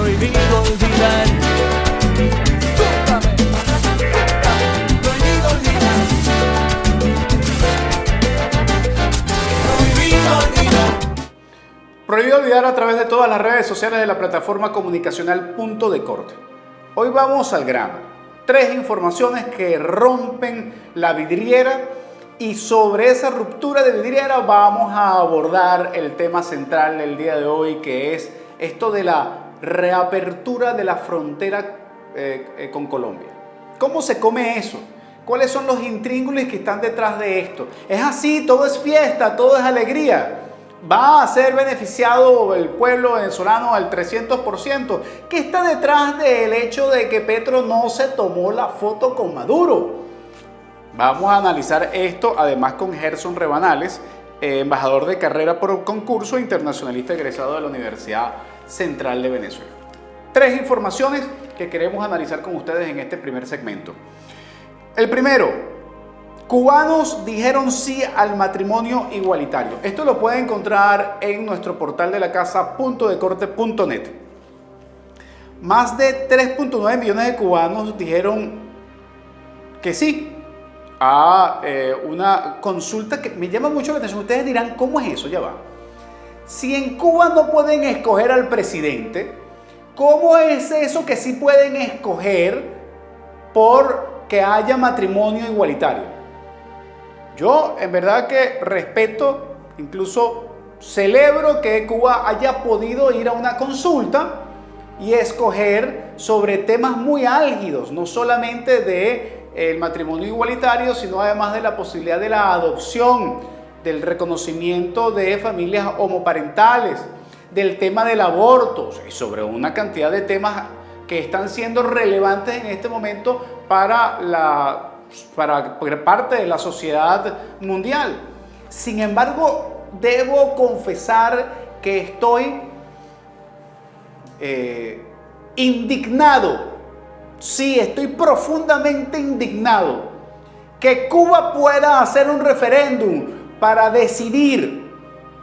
prohibido olvidar. Súbame, prohibido olvidar. Prohibido olvidar. Prohibido olvidar a través de todas las redes sociales de la plataforma comunicacional Punto de Corte. Hoy vamos al grano. 3 informaciones que rompen la vidriera y sobre esa ruptura de vidriera vamos a abordar el tema central del día de hoy, que es esto de la reapertura de la frontera con Colombia. ¿Cómo se come eso? ¿Cuáles son los intríngulis que están detrás de esto? ¿Es así? ¿Todo es fiesta? ¿Todo es alegría? ¿Va a ser beneficiado el pueblo venezolano al 300%? ¿Qué está detrás del hecho de que Petro no se tomó la foto con Maduro? Vamos a analizar esto además con Gerson Rebanales, embajador de carrera por concurso internacionalista egresado de la Universidad Central de Venezuela. 3 informaciones que queremos analizar con ustedes en este primer segmento. El primero: cubanos dijeron sí al matrimonio igualitario. Esto lo pueden encontrar en nuestro portal de la casa puntodecorte.net. Más de 3.9 millones de cubanos dijeron que sí a una consulta que me llama mucho la atención. Ustedes dirán, ¿cómo es eso? Ya va. Si en Cuba no pueden escoger al presidente, ¿cómo es eso que sí pueden escoger por que haya matrimonio igualitario? Yo en verdad que respeto, incluso celebro que Cuba haya podido ir a una consulta y escoger sobre temas muy álgidos, no solamente del matrimonio igualitario, sino además de la posibilidad de la adopción, del reconocimiento de familias homoparentales, del tema del aborto y sobre una cantidad de temas que están siendo relevantes en este momento para parte de la sociedad mundial. Sin embargo, debo confesar que estoy indignado. Sí, estoy profundamente indignado que Cuba pueda hacer un referéndum para decidir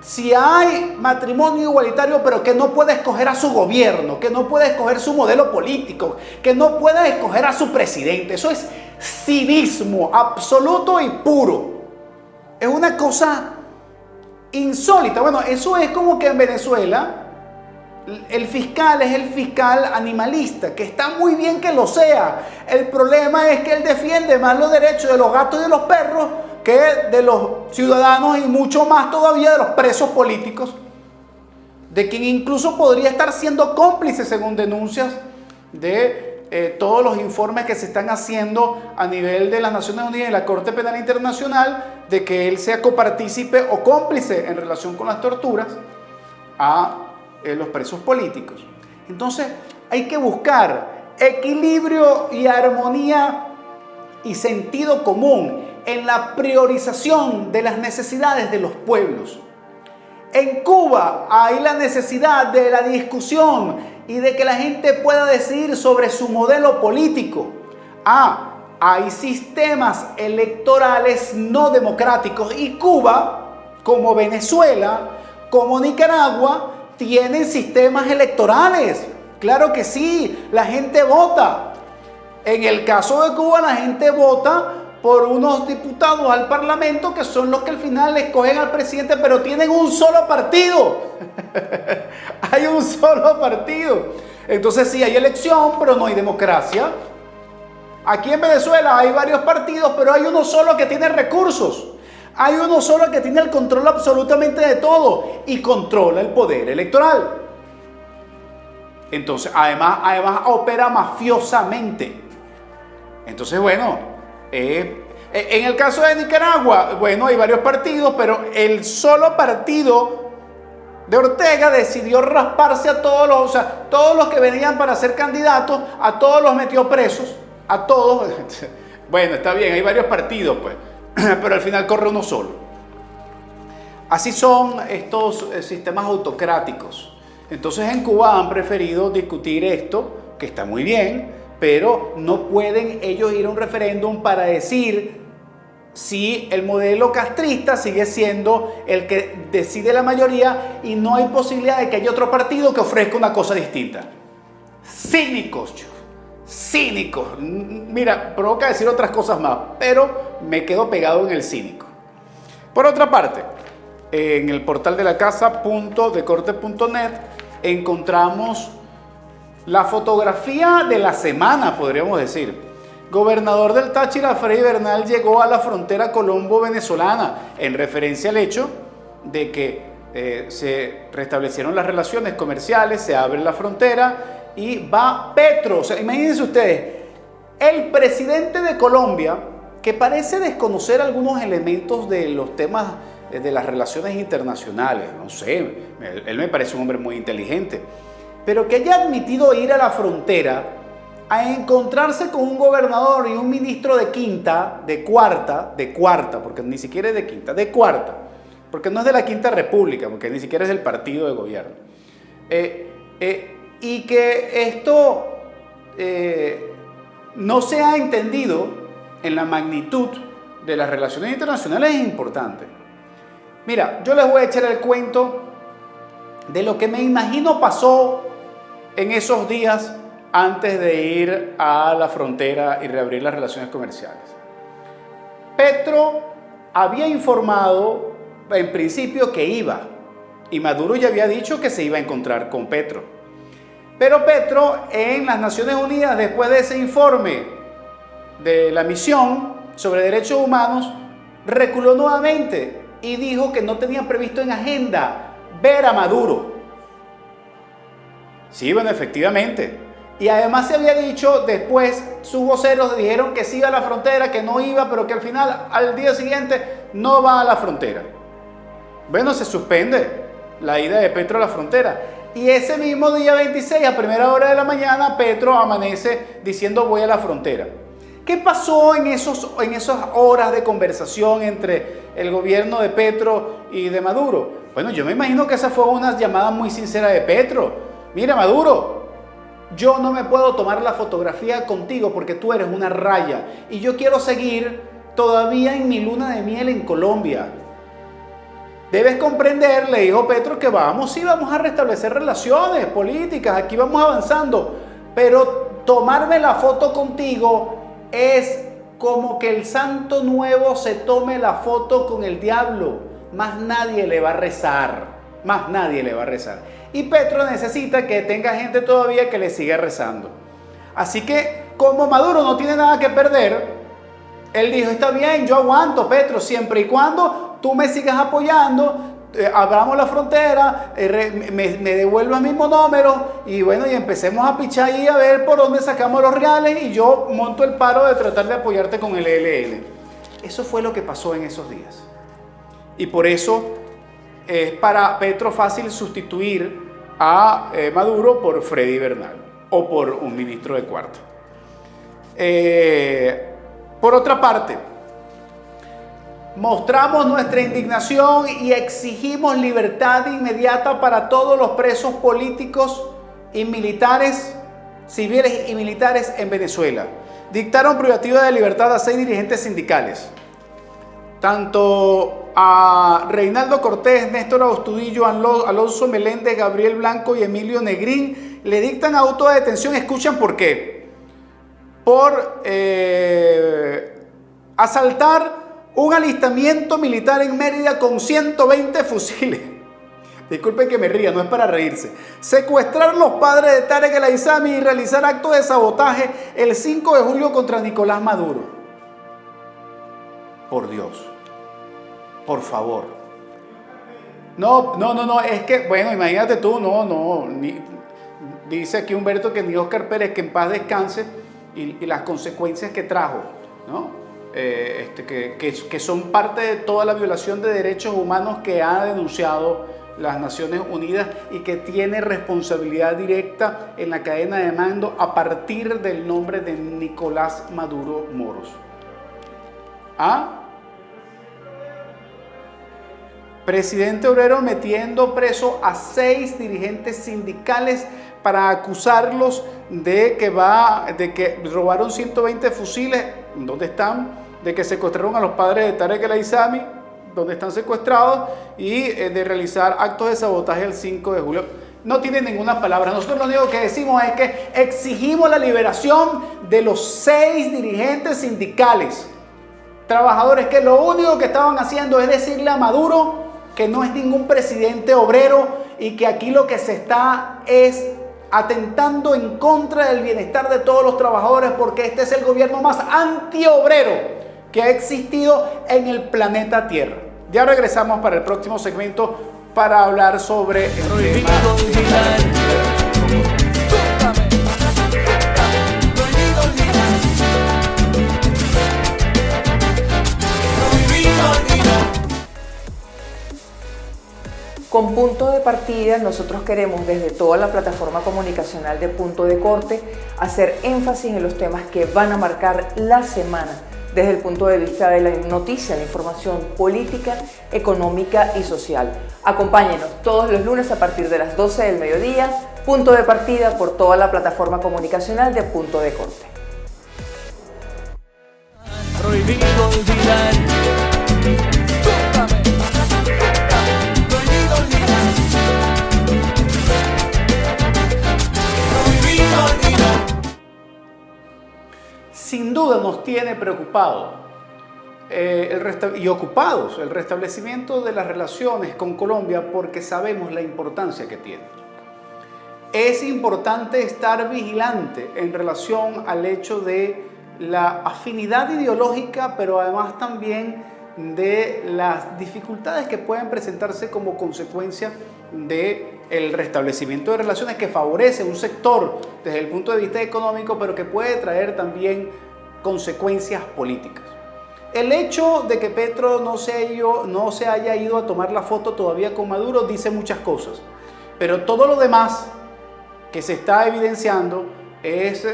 si hay matrimonio igualitario, pero que no puede escoger a su gobierno, que no puede escoger su modelo político, que no puede escoger a su presidente. Eso es cinismo absoluto y puro. Es una cosa insólita. Bueno, eso es como que en Venezuela el fiscal es el fiscal animalista, que está muy bien que lo sea. El problema es que él defiende más los derechos de los gatos y de los perros que de los ciudadanos, y mucho más todavía de los presos políticos, de quien incluso podría estar siendo cómplice, según denuncias de todos los informes que se están haciendo a nivel de las Naciones Unidas y la Corte Penal Internacional, de que él sea copartícipe o cómplice en relación con las torturas a los presos políticos. Entonces hay que buscar equilibrio y armonía y sentido común en la priorización de las necesidades de los pueblos. En Cuba hay la necesidad de la discusión y de que la gente pueda decidir sobre su modelo político. Hay sistemas electorales no democráticos, y Cuba, como Venezuela, como Nicaragua, tienen sistemas electorales. Claro que sí, la gente vota. En el caso de Cuba, la gente vota por unos diputados al Parlamento que son los que al final escogen al presidente, pero tienen un solo partido. Hay un solo partido. Entonces sí, hay elección, pero no hay democracia. Aquí en Venezuela hay varios partidos, pero hay uno solo que tiene recursos. Hay uno solo que tiene el control absolutamente de todo y controla el poder electoral. Entonces, además opera mafiosamente. Entonces, bueno, en el caso de Nicaragua, bueno, hay varios partidos, pero el solo partido de Ortega decidió rasparse a todos los que venían para ser candidatos, a todos los metió presos, a todos. Bueno, está bien, hay varios partidos, pues, pero al final corre uno solo. Así son estos sistemas autocráticos. Entonces en Cuba han preferido discutir esto, que está muy bien, pero no pueden ellos ir a un referéndum para decir si el modelo castrista sigue siendo el que decide la mayoría y no hay posibilidad de que haya otro partido que ofrezca una cosa distinta. Cínicos, cínicos. Mira, provoca decir otras cosas más, pero me quedo pegado en el cínico. Por otra parte, en el portal de la casa.decorte.net encontramos la fotografía de la semana, podríamos decir. Gobernador del Táchira, Freddy Bernal, llegó a la frontera colombo-venezolana en referencia al hecho de que se restablecieron las relaciones comerciales, se abre la frontera y va Petro. O sea, imagínense ustedes, el presidente de Colombia, que parece desconocer algunos elementos de los temas de las relaciones internacionales, no sé, él me parece un hombre muy inteligente, pero que haya admitido ir a la frontera a encontrarse con un gobernador y un ministro de cuarta, porque ni siquiera es de cuarta, porque no es de la Quinta República, porque ni siquiera es del partido de gobierno. Y que esto no se ha entendido en la magnitud de las relaciones internacionales es importante. Mira, yo les voy a echar el cuento de lo que me imagino pasó en esos días antes de ir a la frontera y reabrir las relaciones comerciales. Petro había informado en principio que iba, y Maduro ya había dicho que se iba a encontrar con Petro. Pero Petro en las Naciones Unidas, después de ese informe de la misión sobre derechos humanos, reculó nuevamente y dijo que no tenían previsto en agenda ver a Maduro. Sí, bueno, efectivamente. Y además se había dicho después, sus voceros dijeron que sí iba a la frontera, que no iba, pero que al final, al día siguiente, no va a la frontera. Bueno, se suspende la ida de Petro a la frontera. Y ese mismo día 26, a primera hora de la mañana, Petro amanece diciendo voy a la frontera. ¿Qué pasó en esas horas de conversación entre el gobierno de Petro y de Maduro? Bueno, yo me imagino que esa fue una llamada muy sincera de Petro. Mira, Maduro, yo no me puedo tomar la fotografía contigo porque tú eres una raya y yo quiero seguir todavía en mi luna de miel en Colombia. Debes comprender, le dijo Petro, que vamos a restablecer relaciones políticas, aquí vamos avanzando, pero tomarme la foto contigo es como que el santo nuevo se tome la foto con el diablo, más nadie le va a rezar, más nadie le va a rezar. Y Petro necesita que tenga gente todavía que le siga rezando. Así que, como Maduro no tiene nada que perder, él dijo, está bien, yo aguanto, Petro, siempre y cuando tú me sigas apoyando, abramos la frontera, me devuelvas mis monómeros y bueno, y empecemos a pichar ahí a ver por dónde sacamos los reales y yo monto el paro de tratar de apoyarte con el ELN. Eso fue lo que pasó en esos días. Y por eso es para Petro fácil sustituir a Maduro por Freddy Bernal o por un ministro de cuarta. Por otra parte, mostramos nuestra indignación y exigimos libertad inmediata para todos los presos políticos y militares, civiles y militares en Venezuela. Dictaron privativa de libertad a 6 dirigentes sindicales. Tanto a Reinaldo Cortés, Néstor Astudillo, Alonso Meléndez, Gabriel Blanco y Emilio Negrín le dictan auto de detención. Escuchan por qué. Por asaltar un alistamiento militar en Mérida con 120 fusiles. Disculpen que me ría, no es para reírse. Secuestrar los padres de Tarek El Aissami y realizar actos de sabotaje el 5 de julio contra Nicolás Maduro. Por Dios, por favor. No, es que, bueno, imagínate tú, dice aquí Humberto que ni Óscar Pérez, que en paz descanse, y las consecuencias que trajo, ¿no? Que son parte de toda la violación de derechos humanos que ha denunciado las Naciones Unidas y que tiene responsabilidad directa en la cadena de mando a partir del nombre de Nicolás Maduro Moros. Presidente obrero metiendo preso a 6 dirigentes sindicales para acusarlos de que robaron 120 fusiles. ¿Dónde están? De que secuestraron a los padres de Tarek El Aissami, donde están secuestrados, y de realizar actos de sabotaje el 5 de julio. no tiene ninguna palabra. Nosotros lo único que decimos es que exigimos la liberación de los 6 dirigentes sindicales, trabajadores que lo único que estaban haciendo es decirle a Maduro que no es ningún presidente obrero y que aquí lo que se está es atentando en contra del bienestar de todos los trabajadores, porque este es el gobierno más antiobrero que ha existido en el planeta Tierra. Ya regresamos para el próximo segmento para hablar sobre el Prohibido tema. olvidar. Súbame. Prohibido olvidar. Prohibido olvidar. Con Punto de Partida, nosotros queremos desde toda la plataforma comunicacional de Punto de Corte hacer énfasis en los temas que van a marcar la semana desde el punto de vista de la noticia, la información política, económica y social. Acompáñenos todos los lunes a partir de las 12 del mediodía, Punto de Partida por toda la plataforma comunicacional de Punto de Corte. Prohibido olvidar. Súbame. Prohibido olvidar. Prohibido olvidar. Sin duda nos tiene preocupado y ocupados el restablecimiento de las relaciones con Colombia, porque sabemos la importancia que tiene. Es importante estar vigilante en relación al hecho de la afinidad ideológica, pero además también de las dificultades que pueden presentarse como consecuencia del restablecimiento de relaciones que favorece un sector desde el punto de vista económico, pero que puede traer también consecuencias políticas. El hecho de que Petro no se haya ido a tomar la foto todavía con Maduro dice muchas cosas, pero todo lo demás que se está evidenciando es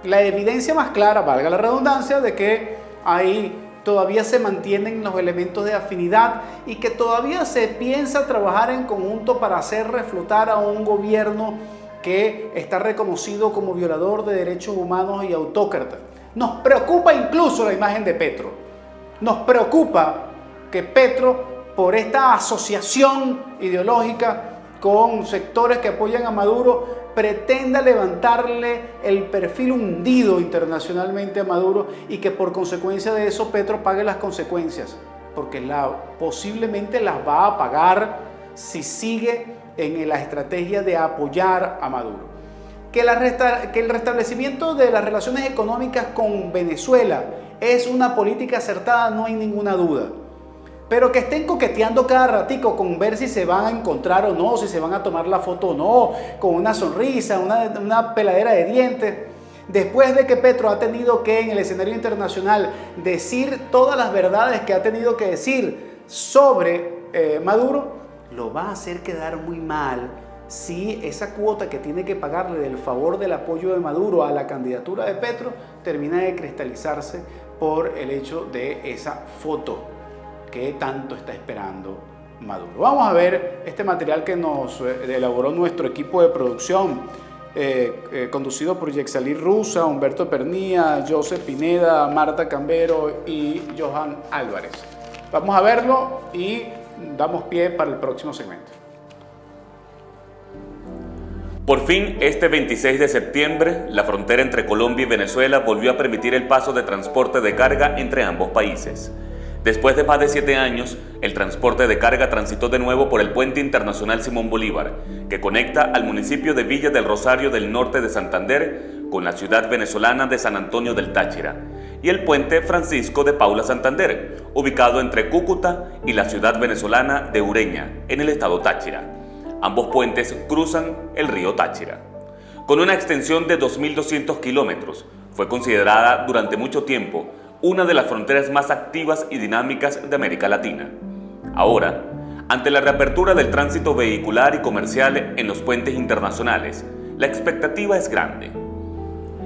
la evidencia más clara, valga la redundancia, de que ahí todavía se mantienen los elementos de afinidad y que todavía se piensa trabajar en conjunto para hacer reflotar a un gobierno que está reconocido como violador de derechos humanos y autócrata. Nos preocupa incluso la imagen de Petro. Nos preocupa que Petro, por esta asociación ideológica con sectores que apoyan a Maduro, pretenda levantarle el perfil hundido internacionalmente a Maduro y que por consecuencia de eso Petro pague las consecuencias, porque posiblemente las va a pagar si sigue en la estrategia de apoyar a Maduro. Que el restablecimiento de las relaciones económicas con Venezuela es una política acertada, no hay ninguna duda. Pero que estén coqueteando cada ratico con ver si se van a encontrar o no, si se van a tomar la foto o no, con una sonrisa, una peladera de dientes, después de que Petro ha tenido que en el escenario internacional decir todas las verdades que ha tenido que decir sobre Maduro, lo va a hacer quedar muy mal si esa cuota que tiene que pagarle del favor del apoyo de Maduro a la candidatura de Petro termina de cristalizarse por el hecho de esa foto que tanto está esperando Maduro. Vamos a ver este material que nos elaboró nuestro equipo de producción, conducido por Yexalí Rusa, Humberto Pernía, Joseph Pineda, Marta Cambero y Johan Álvarez. Vamos a verlo y damos pie para el próximo segmento. Por fin, este 26 de septiembre, la frontera entre Colombia y Venezuela volvió a permitir el paso de transporte de carga entre ambos países. Después de más de 7 años, el transporte de carga transitó de nuevo por el Puente Internacional Simón Bolívar, que conecta al municipio de Villa del Rosario del norte de Santander con la ciudad venezolana de San Antonio del Táchira, y el Puente Francisco de Paula Santander, ubicado entre Cúcuta y la ciudad venezolana de Ureña, en el estado Táchira. Ambos puentes cruzan el río Táchira. Con una extensión de 2.200 kilómetros, fue considerada durante mucho tiempo una de las fronteras más activas y dinámicas de América Latina. Ahora, ante la reapertura del tránsito vehicular y comercial en los puentes internacionales, la expectativa es grande.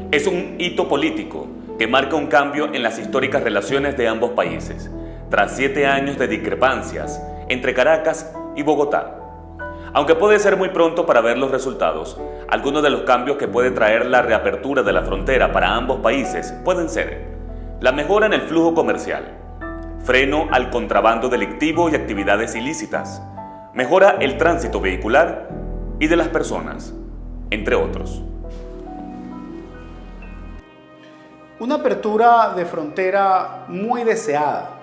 Es un hito político que marca un cambio en las históricas relaciones de ambos países, tras 7 años de discrepancias entre Caracas y Bogotá. Aunque puede ser muy pronto para ver los resultados, algunos de los cambios que puede traer la reapertura de la frontera para ambos países pueden ser: la mejora en el flujo comercial, freno al contrabando delictivo y actividades ilícitas, mejora el tránsito vehicular y de las personas, entre otros. Una apertura de frontera muy deseada.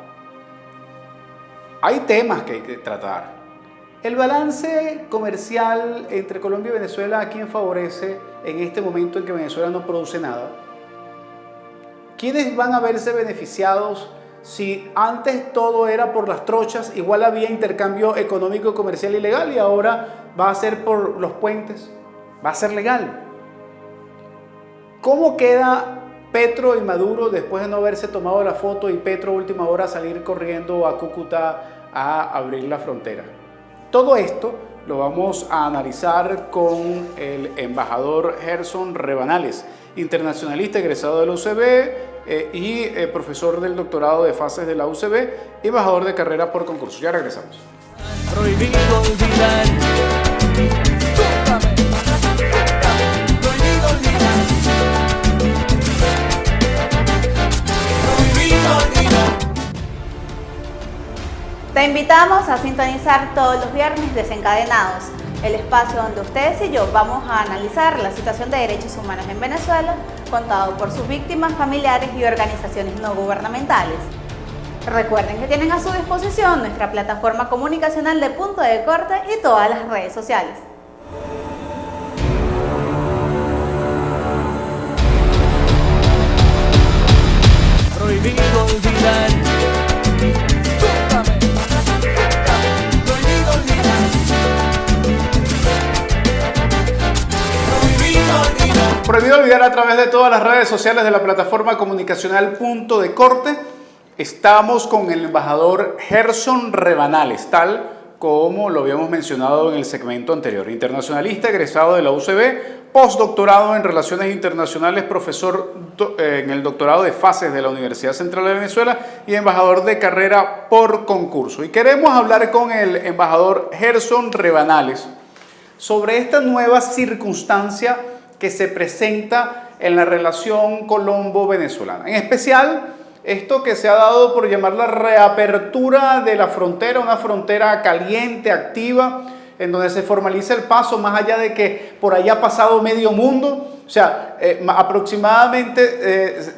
Hay temas que hay que tratar. El balance comercial entre Colombia y Venezuela, ¿a quién favorece en este momento en que Venezuela no produce nada? ¿Quiénes van a verse beneficiados si antes todo era por las trochas? Igual había intercambio económico, comercial y legal, y ahora va a ser por los puentes, va a ser legal. ¿Cómo queda Petro y Maduro después de no haberse tomado la foto y Petro a última hora salir corriendo a Cúcuta a abrir la frontera? Todo esto lo vamos a analizar con el embajador Gerson Rebanales, internacionalista egresado de la UCB y profesor del doctorado de fases de la UCB y embajador de carrera por concurso. Ya regresamos. Prohibido olvidar. Súbame. Prohibido olvidar. Prohibido olvidar. Te invitamos a sintonizar todos los viernes Desencadenados, el espacio donde ustedes y yo vamos a analizar la situación de derechos humanos en Venezuela, contado por sus víctimas, familiares y organizaciones no gubernamentales. Recuerden que tienen a su disposición nuestra plataforma comunicacional de Punto de Corte y todas las redes sociales. Prohibido olvidar. Súbame. Prohibido olvidar. Prohibido olvidar. Prohibido olvidar a través de todas las redes sociales de la plataforma comunicacional Punto de Corte. Estamos con el embajador Gerson Rebanales, tal como lo habíamos mencionado en el segmento anterior. Internacionalista, egresado de la UCB, postdoctorado en Relaciones Internacionales, profesor en el doctorado de fases de la Universidad Central de Venezuela y embajador de carrera por concurso. Y queremos hablar con el embajador Gerson Rebanales sobre esta nueva circunstancia que se presenta en la relación colombo-venezolana. En especial, esto que se ha dado por llamar la reapertura de la frontera, una frontera caliente, activa, en donde se formaliza el paso, más allá de que por allá ha pasado medio mundo. O sea, aproximadamente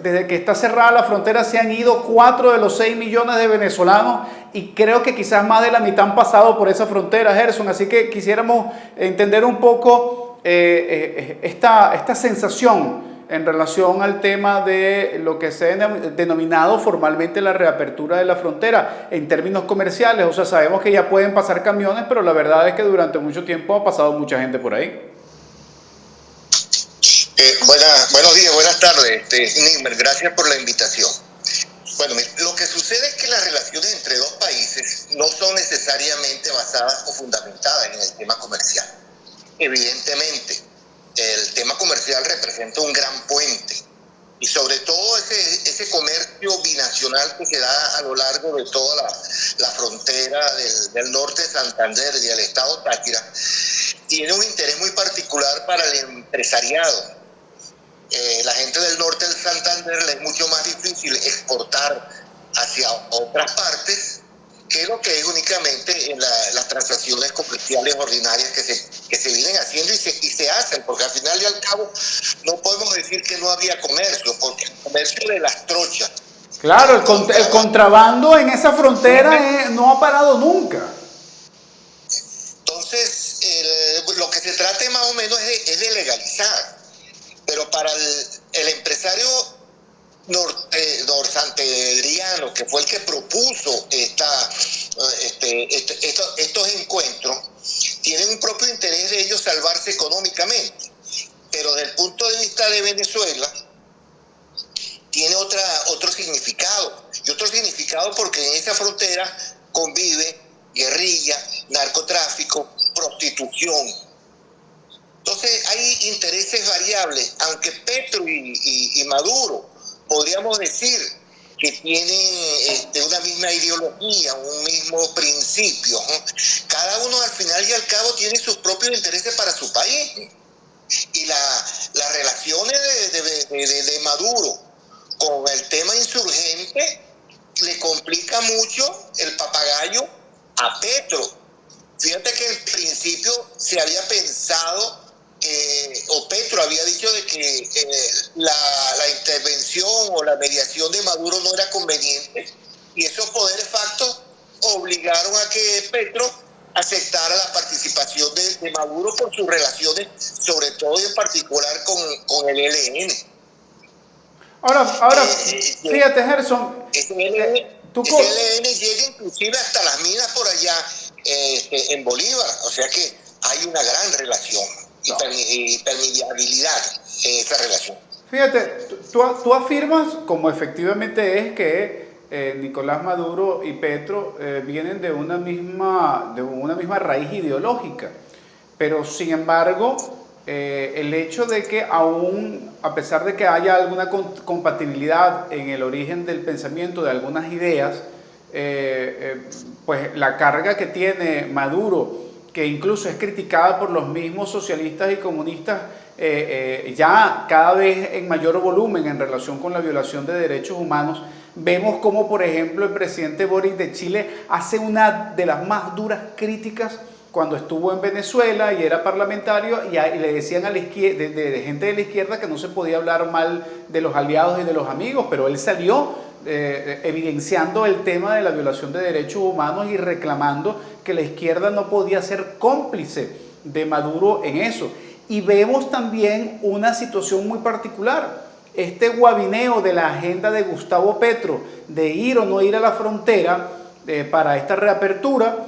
desde que está cerrada la frontera se han ido 4 de los 6 millones de venezolanos y creo que quizás más de la mitad han pasado por esa frontera, Gerson. Así que quisiéramos entender un poco esta sensación en relación al tema de lo que se ha denominado formalmente la reapertura de la frontera en términos comerciales. O sea, sabemos que ya pueden pasar camiones, pero la verdad es que durante mucho tiempo ha pasado mucha gente por ahí. Buenos días, buenas tardes, Nimmer, gracias por la invitación. Bueno, lo que sucede es que las relaciones entre dos países no son necesariamente basadas o fundamentadas en el tema comercial. Evidentemente, el tema comercial representa un gran puente y sobre todo ese comercio binacional que se da a lo largo de toda la frontera del norte de Santander y del estado Táchira tiene un interés muy particular para el empresariado. La gente del norte de Santander le es mucho más difícil exportar hacia otras partes que lo que es únicamente en las transacciones comerciales ordinarias que se vienen haciendo y se hacen, porque al final y al cabo no podemos decir que no había comercio, porque el comercio de las trochas. Claro, el contrabando en esa frontera no ha parado nunca. Entonces, lo que se trata más o menos es de legalizar, pero para el empresario norsantanderiano, que fue el que propuso estos encuentros, tienen un propio interés de ellos salvarse económicamente, pero desde el punto de vista de Venezuela tiene otro significado, y otro significado porque en esa frontera convive guerrilla, narcotráfico, prostitución. Entonces hay intereses variables, aunque Petro y Maduro podríamos decir que tienen una misma ideología, un mismo principio, ¿no? Cada uno al final y al cabo tiene sus propios intereses para su país. Y las relaciones de Maduro con el tema insurgente le complica mucho el papagayo a Petro, Fíjate que en principio se había pensado o Petro había dicho de que la intervención o la mediación de Maduro no era conveniente, y esos poderes factos obligaron a que Petro aceptara la participación de Maduro por sus relaciones, sobre todo y en particular con el ELN. Ahora fíjate, Gerson, Ese ELN llega inclusive hasta las minas por allá en Bolívar, o sea que hay una gran relación y permeabilidad en esa relación. Fíjate, tú afirmas, como efectivamente es, que Nicolás Maduro y Petro vienen de una misma raíz ideológica, pero sin embargo el hecho de que aún, a pesar de que haya alguna compatibilidad en el origen del pensamiento de algunas ideas, pues la carga que tiene Maduro, que incluso es criticada por los mismos socialistas y comunistas, ya cada vez en mayor volumen en relación con la violación de derechos humanos. Vemos como, por ejemplo, el presidente Boric de Chile hace una de las más duras críticas cuando estuvo en Venezuela y era parlamentario, y le decían a la izquierda, de gente de la izquierda, que no se podía hablar mal de los aliados y de los amigos, pero él salió evidenciando el tema de la violación de derechos humanos y reclamando que la izquierda no podía ser cómplice de Maduro en eso. Y vemos también una situación muy particular, este guabineo de la agenda de Gustavo Petro de ir o no ir a la frontera para esta reapertura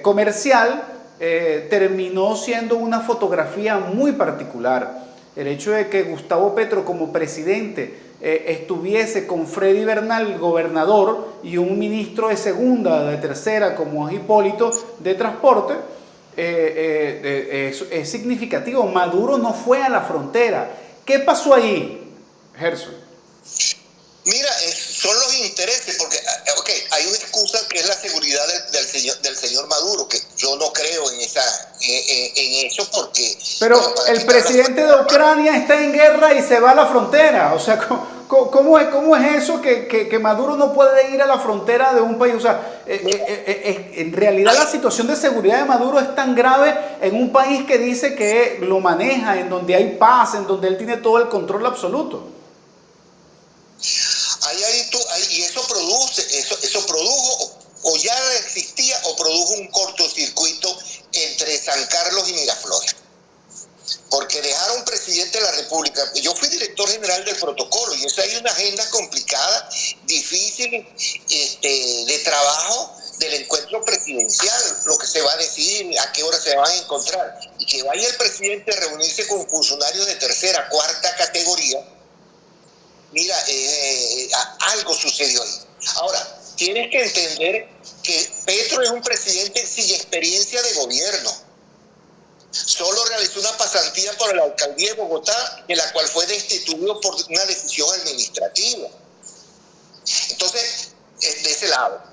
comercial, terminó siendo una fotografía muy particular. El hecho de que Gustavo Petro como presidente estuviese con Freddy Bernal, gobernador, y un ministro de segunda, de tercera, como es Hipólito, de transporte, es significativo. Maduro no fue a la frontera. ¿Qué pasó ahí, Gerson? Mira, son los intereses, porque hay una excusa que es la seguridad del señor Maduro, que yo no creo en eso, porque... Pero el presidente de Ucrania está en guerra y se va a la frontera. O sea, ¿cómo es eso que Maduro no puede ir a la frontera de un país? O sea, en realidad la situación de seguridad de Maduro es tan grave en un país que dice que lo maneja, en donde hay paz, en donde él tiene todo el control absoluto. Y eso produjo, o ya existía, o produjo un cortocircuito entre San Carlos y Miraflores. Porque dejar a un presidente de la República, yo fui director general del protocolo, y eso hay una agenda complicada, difícil, de trabajo del encuentro presidencial, lo que se va a decidir, a qué hora se van a encontrar, y que vaya el presidente a reunirse con funcionarios de tercera, cuarta categoría. Mira, algo sucedió ahí. Ahora, tienes que entender que Petro es un presidente sin experiencia de gobierno. Solo realizó una pasantía por la alcaldía de Bogotá, de la cual fue destituido por una decisión administrativa. Entonces, de ese lado,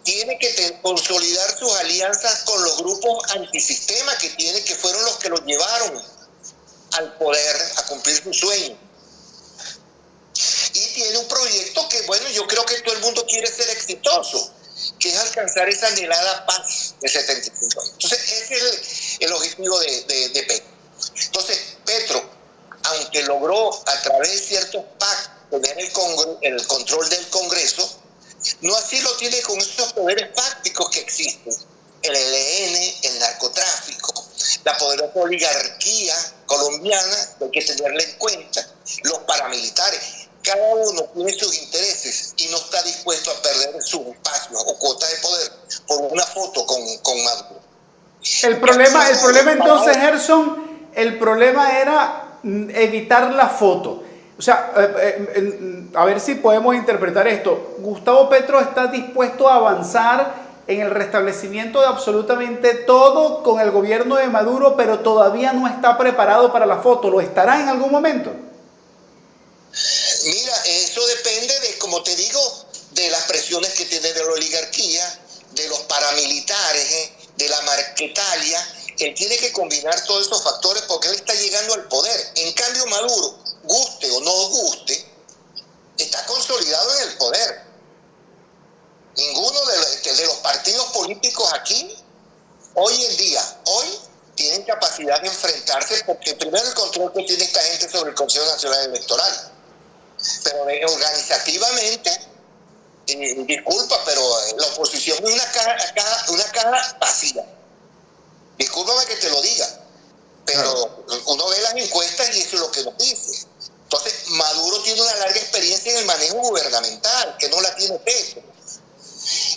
tiene que consolidar sus alianzas con los grupos antisistema que fueron los que lo llevaron al poder, a cumplir su sueño. Y tiene un proyecto que, bueno, yo creo que todo el mundo quiere ser exitoso, que es alcanzar esa anhelada paz de 75 años. Entonces, ese es el objetivo de Petro. Entonces, Petro, aunque logró a través de ciertos pactos tener el control del Congreso, no así lo tiene con esos poderes fácticos que existen. El ELN, el narcotráfico, la poderosa oligarquía colombiana, que hay que tenerla en cuenta, los paramilitares. Cada uno tiene sus intereses y no está dispuesto a perder sus espacios o cuotas de poder por una foto con Maduro. El problema entonces, Gerson, el problema era evitar la foto. O sea, a ver si podemos interpretar esto. Gustavo Petro está dispuesto a avanzar en el restablecimiento de absolutamente todo con el gobierno de Maduro, pero todavía no está preparado para la foto. ¿Lo estará en algún momento? Mira, eso depende de, como te digo, de las presiones que tiene de la oligarquía, de los paramilitares, de la marquetalia. Él tiene que combinar todos esos factores porque él está llegando al poder. En cambio, Maduro, guste o no guste, está consolidado en el poder. Ninguno de los partidos políticos aquí Hoy tienen capacidad de enfrentarse porque primero el control que tiene esta gente sobre el Consejo Nacional Electoral, pero organizativamente, disculpa, pero la oposición es una caja vacía. Discúlpame que te lo diga, pero uno ve las encuestas y eso es lo que nos dice. Entonces, Maduro tiene una larga experiencia en el manejo gubernamental, que no la tiene Petro.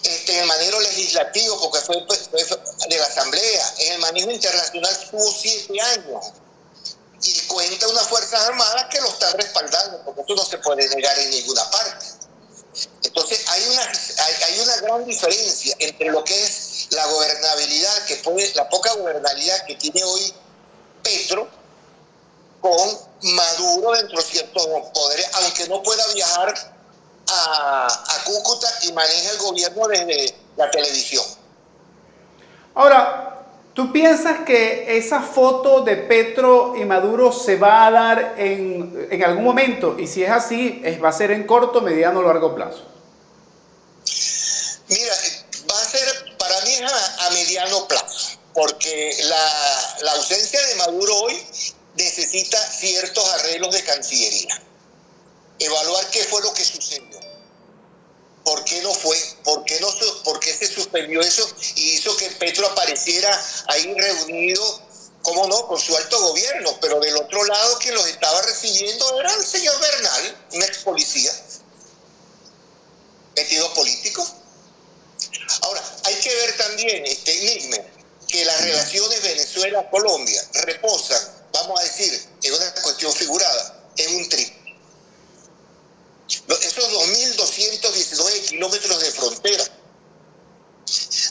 En el manejo legislativo, porque fue de la Asamblea. En el manejo internacional estuvo 7 años. Y cuenta unas Fuerzas Armadas que lo están respaldando, porque eso no se puede negar en ninguna parte. Entonces, hay una gran diferencia entre lo que es la gobernabilidad, la poca gobernabilidad que tiene hoy Petro, con Maduro dentro de ciertos poderes, aunque no pueda viajar a Cúcuta y maneja el gobierno desde la televisión. Ahora, ¿tú piensas que esa foto de Petro y Maduro se va a dar en algún momento? Y si es así, ¿va a ser en corto, mediano o largo plazo? Mira, va a ser, para mí es a mediano plazo, porque la ausencia de Maduro hoy necesita ciertos arreglos de Cancillería. Evaluar qué fue lo que sucedió. ¿Por qué no fue? ¿Por qué se suspendió eso y hizo que Petro apareciera ahí reunido, cómo no, con su alto gobierno? Pero del otro lado, quien los estaba recibiendo era el señor Bernal, un ex policía, metido político. Ahora, hay que ver también, Nigmer, que las relaciones Venezuela-Colombia reposan, vamos a decir, en una cuestión figurada, en un trípode. Esos 2.219 kilómetros de frontera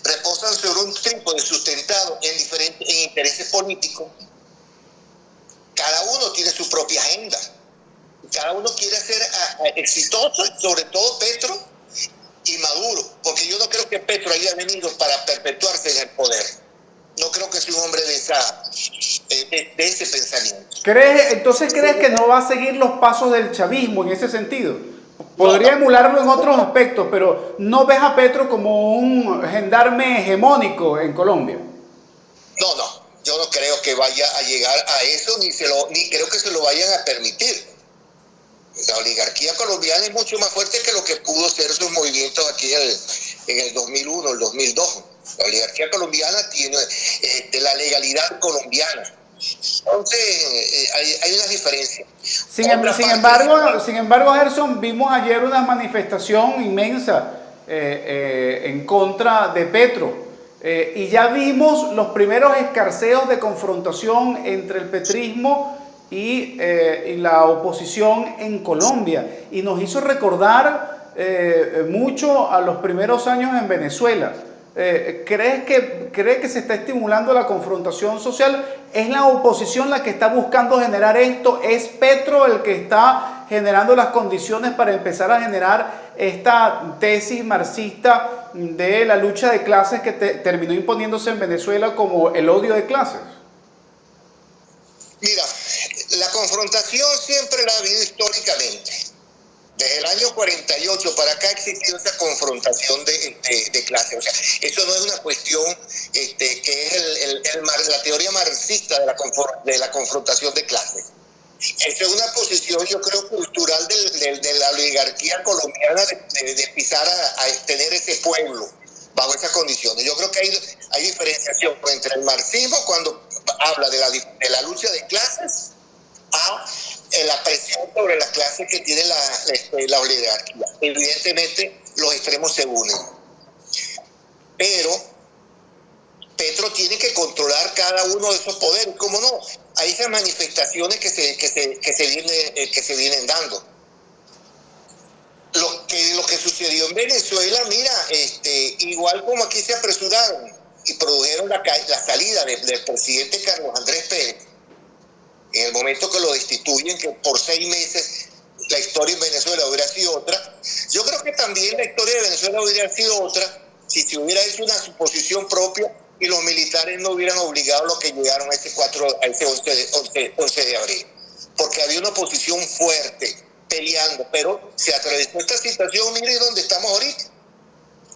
reposan sobre un trípode sustentado en intereses políticos. Cada uno tiene su propia agenda. Cada uno quiere ser exitoso, sobre todo Petro y Maduro, porque yo no creo que Petro haya venido para perpetuarse en el poder. No creo que sea un hombre de ese pensamiento. ¿Entonces crees que no va a seguir los pasos del chavismo en ese sentido? Podría emularlo en otros aspectos, pero ¿no ves a Petro como un gendarme hegemónico en Colombia? No, yo no creo que vaya a llegar a eso, ni creo que se lo vayan a permitir. La oligarquía colombiana es mucho más fuerte que lo que pudo ser sus movimientos aquí en el 2001, el 2002. La oligarquía colombiana tiene la legalidad colombiana. Entonces, hay una diferencia. Sin embargo, Gerson, vimos ayer una manifestación inmensa en contra de Petro. Y ya vimos los primeros escarceos de confrontación entre el petrismo y la oposición en Colombia. Y nos hizo recordar mucho a los primeros años en Venezuela. ¿Cree que se está estimulando la confrontación social? ¿Es la oposición la que está buscando generar esto? ¿Es Petro el que está generando las condiciones para empezar a generar esta tesis marxista de la lucha de clases que terminó imponiéndose en Venezuela como el odio de clases? Mira, la confrontación siempre la ha habido históricamente. Desde el año 48 para acá ha existido esa confrontación de clases. O sea, eso no es una cuestión que es la teoría marxista de la confrontación de clases. Esa es una posición, yo creo, cultural de la oligarquía colombiana de pisar a tener ese pueblo bajo esas condiciones. Yo creo que hay diferenciación entre el marxismo, cuando habla de la lucha de clases, a la presión sobre las clases que tiene la oligarquía. Evidentemente, los extremos se unen. Pero Petro tiene que controlar cada uno de esos poderes. ¿Cómo no? Hay esas manifestaciones que se vienen dando. Lo que sucedió en Venezuela, mira, igual como aquí se apresuraron y produjeron la salida del presidente Carlos Andrés Pérez, en el momento que lo destituyen, que por 6 meses la historia en Venezuela hubiera sido otra. Yo creo que también la historia de Venezuela hubiera sido otra si se hubiera hecho una suposición propia y los militares no hubieran obligado a los que llegaron a ese 11 de abril. Porque había una oposición fuerte, peleando, pero se atravesó esta situación, mire dónde estamos ahorita.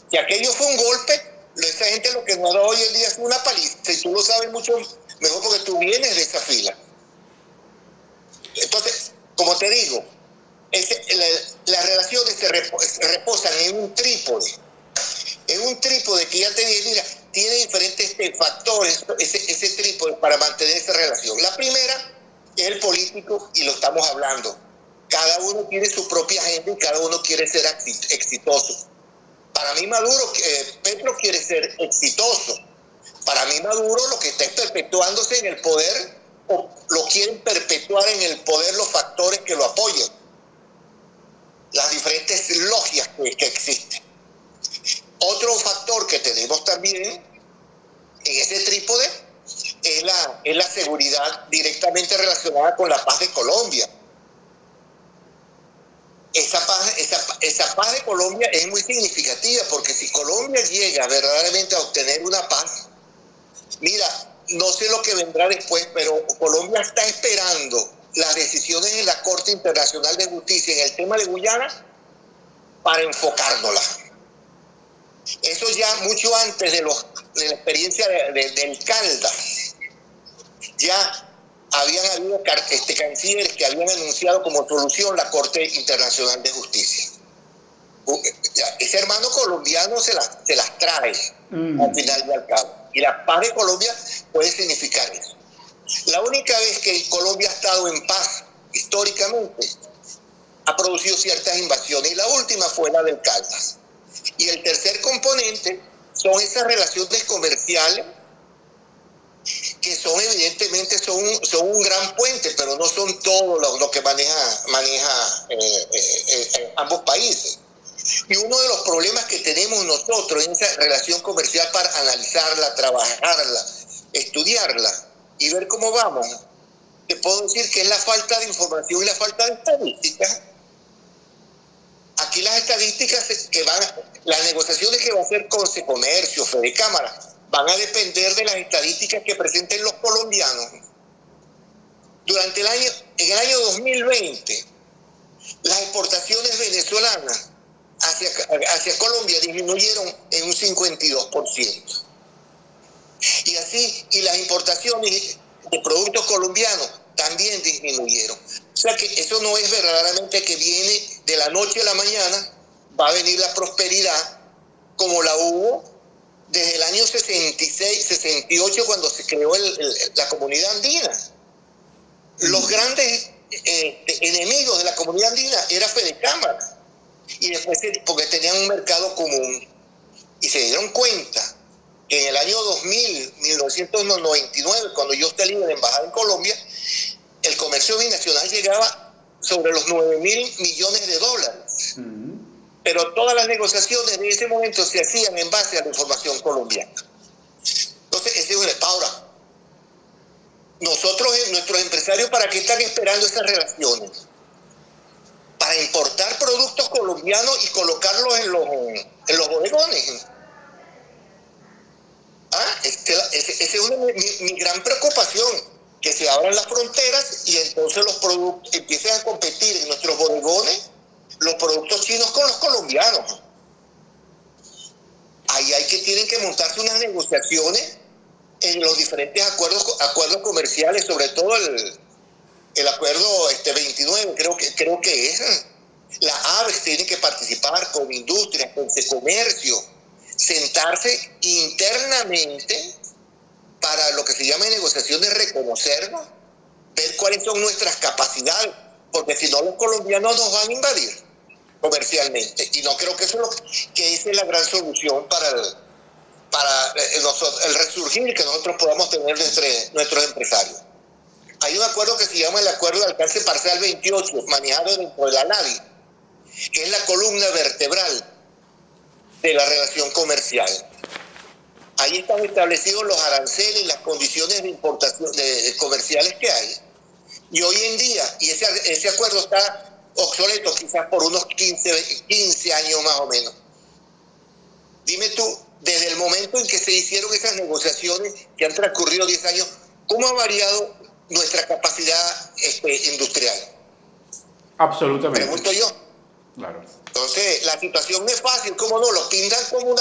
Si aquello fue un golpe, esa gente lo que nos da hoy en día es una paliza, y tú lo sabes mucho mejor porque tú vienes de esa fila. Entonces, como te digo, las relaciones se reposan en un trípode que ya te dije, mira, tiene diferentes factores ese trípode para mantener esa relación. La primera es el político, y lo estamos hablando. Cada uno tiene su propia agenda y cada uno quiere ser exitoso. Para mí Petro quiere ser exitoso. Para mí Maduro lo que está perpetuándose en el poder, o lo quieren perpetuar en el poder los factores que lo apoyan. Las diferentes logias que existen. Otro factor que tenemos también en ese trípode es la seguridad directamente relacionada con la paz de Colombia. Esa paz de Colombia es muy significativa, porque si Colombia llega verdaderamente a obtener una paz, mira, no sé lo que vendrá después, pero Colombia está esperando las decisiones de la Corte Internacional de Justicia en el tema de Guyana para enfocárnosla. Eso ya mucho antes de la experiencia del Caldas, ya habían habido cancilleres que habían anunciado como solución la Corte Internacional de Justicia. Ese hermano colombiano se las trae al final y al cabo. Y la paz de Colombia puede significar eso. La única vez que Colombia ha estado en paz históricamente ha producido ciertas invasiones, y la última fue la del Caldas. Y el tercer componente son esas relaciones comerciales que son evidentemente son un gran puente, pero no son todo lo que maneja ambos países. Y uno de los problemas que tenemos nosotros en esa relación comercial, para analizarla, trabajarla, estudiarla y ver cómo vamos, te puedo decir que es la falta de información y la falta de estadísticas. Aquí las estadísticas las negociaciones que va a hacer con Comercio, Fedecámara, van a depender de las estadísticas que presenten los colombianos. En el año 2020, las exportaciones venezolanas hacia Colombia disminuyeron en un 52%. Y las importaciones de productos colombianos también disminuyeron. O sea que eso no es verdaderamente que viene de la noche a la mañana, va a venir la prosperidad como la hubo desde el año 66, 68, cuando se creó la comunidad andina. Los grandes enemigos de la comunidad andina era Fedecámara, y después porque tenían un mercado común, y se dieron cuenta que en el año 1999, cuando yo salí de la embajada en Colombia, el comercio binacional llegaba sobre los 9.000 millones de dólares. Pero todas las negociaciones de ese momento se hacían en base a la información colombiana. Entonces, ese es un ahora. Nuestros empresarios, ¿para qué están esperando esas relaciones? Para importar productos colombianos y colocarlos en los bodegones. Esa es mi gran preocupación, que se abran las fronteras y entonces los productos empiecen a competir en nuestros bodegones, los productos chinos con los colombianos. Ahí tienen que montarse unas negociaciones en los diferentes acuerdos comerciales, sobre todo el acuerdo 29, creo que es. La ABEX tiene que participar con industrias, con comercio, sentarse internamente para lo que se llama negociaciones, reconocernos, ver cuáles son nuestras capacidades, porque si no los colombianos nos van a invadir comercialmente, y no creo que eso esa es la gran solución para el resurgir que nosotros podamos tener entre nuestros empresarios. Hay un acuerdo que se llama el Acuerdo de Alcance Parcial 28, manejado dentro de la NADI, que es la columna vertebral de la relación comercial. Ahí están establecidos los aranceles y las condiciones de importación comerciales que hay. Y hoy en día, y ese acuerdo está obsoleto quizás por unos 15 años más o menos. Dime tú, desde el momento en que se hicieron esas negociaciones, que han transcurrido 10 años, ¿cómo ha variado nuestra capacidad industrial? Absolutamente. Pregunto yo. Claro. Entonces, la situación no es fácil, ¿cómo no? Lo pintan como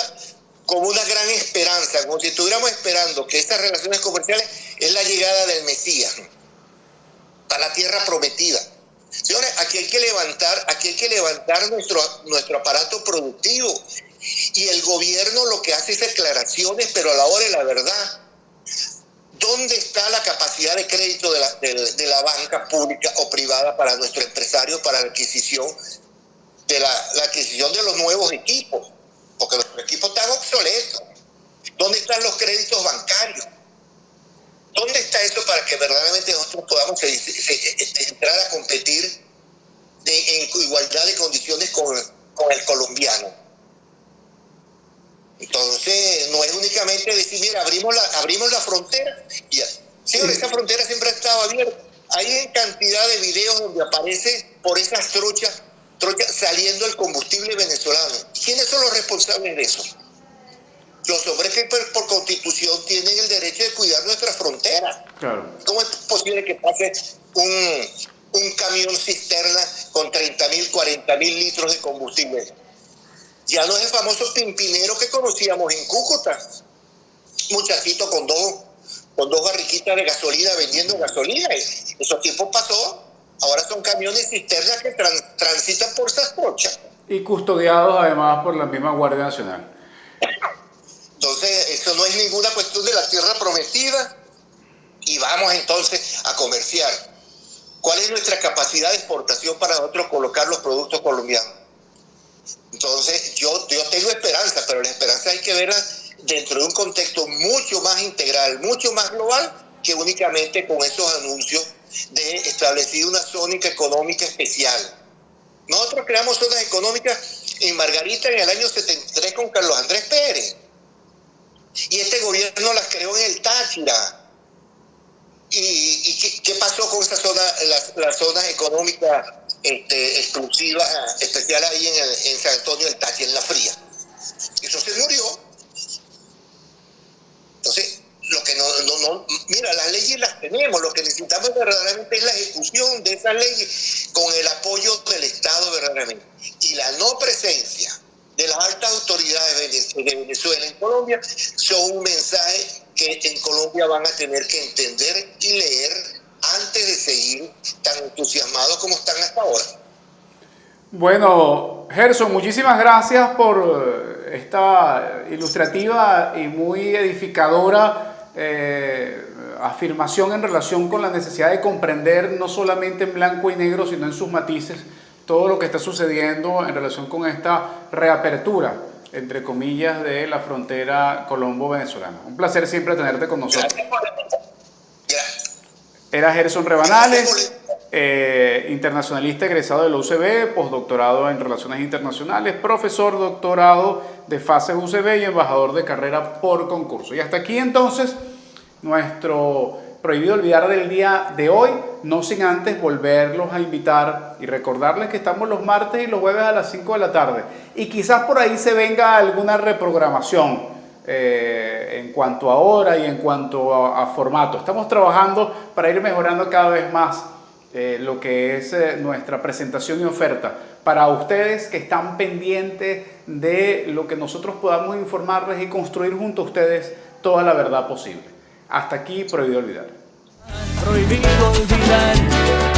como una gran esperanza, como si estuviéramos esperando que estas relaciones comerciales es la llegada del Mesías para la tierra prometida. Señores, aquí hay que levantar nuestro aparato productivo, y el gobierno lo que hace es declaraciones, pero a la hora de la verdad, ¿dónde está la capacidad de crédito de la banca pública o privada para nuestros empresarios para la adquisición de los nuevos equipos? Porque los equipos están obsoletos. ¿Dónde están los créditos bancarios? ¿Dónde está eso para que verdaderamente nosotros podamos entrar a competir en igualdad de condiciones con el colombiano? Entonces, no es únicamente decir, mira, abrimos la frontera. Y ya. Señor, esa frontera siempre ha estado abierta. Hay cantidad de videos donde aparece por esas trochas saliendo el combustible venezolano. ¿Quiénes son los responsables de eso? Los hombres que por constitución tienen el derecho de cuidar nuestra frontera. Claro. ¿Cómo es posible que pase un camión cisterna con 30.000, 40.000 litros de combustible? Ya no es el famoso pimpinero que conocíamos en Cúcuta. Muchachito con dos barriquitas de gasolina vendiendo gasolina. Esos tiempos pasó. Ahora son camiones cisternas que transitan por esas trochas. Y custodiados además por la misma Guardia Nacional. Entonces, eso no es ninguna cuestión de la tierra prometida. Y vamos entonces a comerciar. ¿Cuál es nuestra capacidad de exportación para nosotros colocar los productos colombianos? Entonces, yo tengo esperanza, pero la esperanza hay que verla dentro de un contexto mucho más integral, mucho más global, que únicamente con esos anuncios de establecer una zona económica especial. Nosotros creamos zonas económicas en Margarita en el año 73 con Carlos Andrés Pérez. Y este gobierno las creó en el Táchira. ¿Y qué pasó con esa zona, las zonas económicas exclusivas, especiales ahí en San Antonio del Táchira, en La Fría? Eso se murió. Entonces, mira, las leyes las tenemos, lo que necesitamos verdaderamente es la ejecución de esas leyes con el apoyo del Estado verdaderamente. Y la no presencia de las altas autoridades de Venezuela en Colombia son un mensaje que en Colombia van a tener que entender y leer antes de seguir tan entusiasmados como están hasta ahora. Bueno, Gerson, muchísimas gracias por esta ilustrativa y muy edificadora afirmación en relación con la necesidad de comprender no solamente en blanco y negro, sino en sus matices, todo lo que está sucediendo en relación con esta reapertura, entre comillas, de la frontera colombo-venezolana. Un placer siempre tenerte con nosotros. Era Gerson Rebanales, internacionalista egresado de la UCB, postdoctorado en Relaciones Internacionales, profesor doctorado de FACES UCB y embajador de carrera por concurso. Y hasta aquí entonces nuestro Prohibido Olvidar del día de hoy, no sin antes volverlos a invitar y recordarles que estamos los martes y los jueves a las 5 de la tarde. Y quizás por ahí se venga alguna reprogramación en cuanto a hora y en cuanto a formato. Estamos trabajando para ir mejorando cada vez más lo que es nuestra presentación y oferta para ustedes que están pendientes de lo que nosotros podamos informarles y construir junto a ustedes toda la verdad posible. Hasta aquí, Prohibido Olvidar. Prohibido olvidar.